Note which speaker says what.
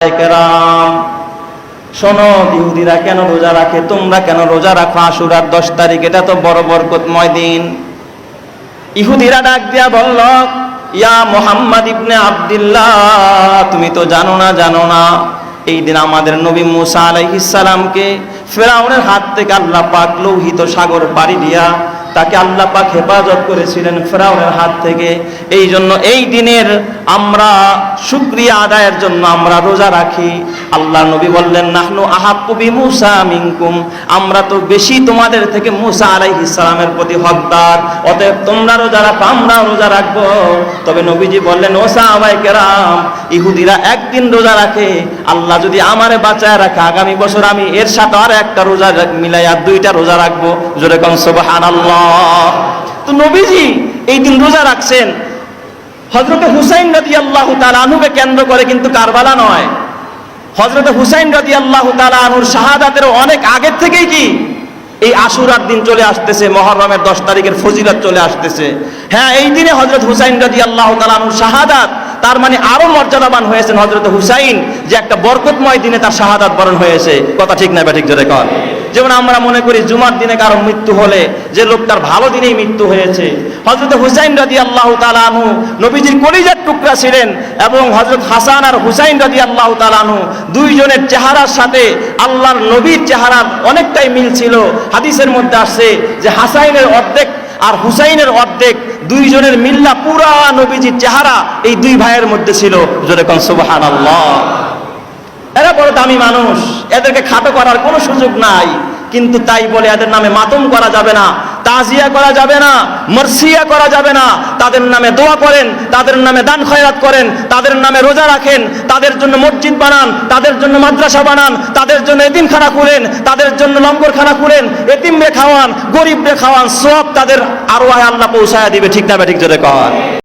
Speaker 1: কেরাম, শোনো, ইহুদিরা কেন রোজা রাখে, তোমরা কেন রোজা রাখো আশুরার 10 তারিখ? এটা তো বড় বরকতময় দিন। ইহুদিরা ডাক দিয়া বলল, ইয়া মুহাম্মদ ইবনে আব্দুল্লাহ, তুমি তো জানো না এই দিন আমাদের নবী মুসা আলাইহিস সালামকে ফিরআউনের হাত থেকে আল্লাহ পাক লোহিত সাগর পাড়ি দিয়া তাকে আল্লাহ পাক হেফাজত করেছিলেন ফিরআউনের হাত থেকে। এই জন্য এই দিনের আমরা শুকরিয়া আদায়ের জন্য আমরা রোজা রাখি। আল্লাহ নবী বললেন, নাহনু আহাক্কু বিমূসা মিনকুম, আমরা তো বেশি তোমাদের থেকে মুসা আলাইহিস সালামের প্রতি হকদার, অতএব তোমরা রোজা রাখো, আমরা রোজা রাখবো। তবে নবীজি বললেন, ও সাহাবায়ে কেরাম, ইহুদিরা একদিন রোজা রাখে, আল্লাহ যদি আমারে বাঁচায় রাখে আগামী বছর আমি এর সাথে আর একটা রোজা মিলাইয়া 2টা রোজা রাখবো। জোরে কোন সুবহানাল্লাহ। তো নবীজি এই দিন রোজা রাখছেন হযরত হুসাইন রাদিয়াল্লাহু তাআলা আনহুকে কেন্দ্র করে, কিন্তু কারবালা নয়। হযরত হুসাইন রাদিয়াল্লাহু তাআলা আনহুর শাহাদাতের অনেক আগের থেকেই কি এই আশুরার দিন চলে আসতেছে, মুহররমের 10 তারিখের ফজিলত চলে আসতেছে। হ্যাঁ, এই দিনে হযরত হুসাইন রাদিয়াল্লাহু তাআলা আনহুর শাহাদাত, তার মানে আরো মর্যাদাবান হয়েছেন হযরত হুসাইন, যে একটা বরকতময় দিনে তার শাহাদাত বরণ হয়েছে। কথা ঠিক না ঠিক জোরে কর। যেমন আমরা মনে করি জুমার দিনে কারো মৃত্যু হলে যে লোকটার ভালো দিনেই মৃত্যু হয়েছে, হযরত হুসাইন রাদিয়াল্লাহু তাআলা আনহু নবীজির কলিজার টুকরা ছিলেন, এবং হযরত হাসান আর হুসাইন রাদিয়াল্লাহু তাআলা আনহু দুইজনের চেহারার সাথে আল্লাহর নবীর চেহারার অনেকটাই মিল ছিল। হাদিসের মধ্যে আসছে যে হাসাইনের অর্ধেক আর হুসাইনের অর্ধেক, দুইজনের মিল্লা পুরা নবীজির চেহারা এই দুই ভাইয়ের মধ্যে ছিল। জোরে কোন সুবহানাল্লাহ। এরা বড় দামি মানুষ, এদেরকে খাটো করার কোনো সুযোগ নাই, কিন্তু তাই বলে এদের নামে মাতম করা যাবে না, তাজিয়া করা যাবে না, মরসিয়া করা যাবে না। তাদের নামে দোয়া করেন, তাদের নামে দান খয়রাত করেন, তাদের নামে রোজা রাখেন, তাদের জন্য মসজিদ বানান, তাদের জন্য মাদ্রাসা বানান, তাদের জন্য এতিমখানা খুলেন, তাদের জন্য লঙ্গরখানা খুলেন, এতিমরে খাওয়ান, গরিবরে খাওয়ান, সব তাদের আরওয়াহে আল্লাহ পৌঁছায়া দিবে। ঠিক না ঠিক জোরে কর।